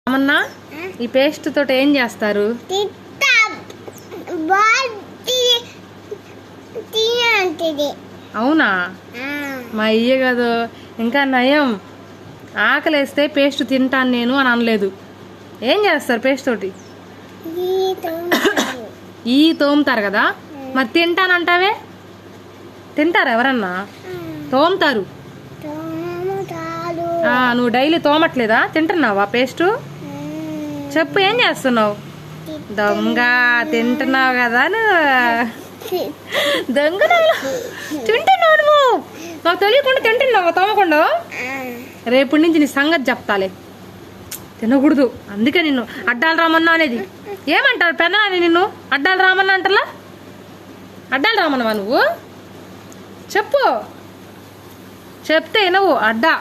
అమ్మన్నా ఈ పేస్ట్ తోటి ఏం చేస్తారు? అవునా? మా అయ్య కాదు, ఇంకా నయం. ఆకలేస్తే పేస్ట్ తింటాను నేను అని అనలేదు. ఏం చేస్తారు పేస్ట్ తోటి? ఈ తోముతారు కదా, మరి తింటానంటావే? తింటారు ఎవరన్నా? తోముతారు. నువ్వు డైలీ తోమట్లేదా? తింటున్నావా పేస్టు? చెప్పు, ఏం చేస్తున్నావు? దొంగ, తింటున్నావు కదా నువ్వు. దొంగ తింటున్నావు నువ్వు, నాకు తెలియకుండా తింటున్నావా తోమకుండా? రేపటి నుంచి నీ సంగతి చెప్తాలే. తినకూడదు, అందుకే నిన్ను అడ్డాలు రామన్నా అనేది. ఏమంటారు పెన్నా అని నిన్ను అడ్డాలు రామన్నా అంటలా? అడ్డాలు రామన్నవా నువ్వు? చెప్పు, చెప్తే వినవు అడ్డా.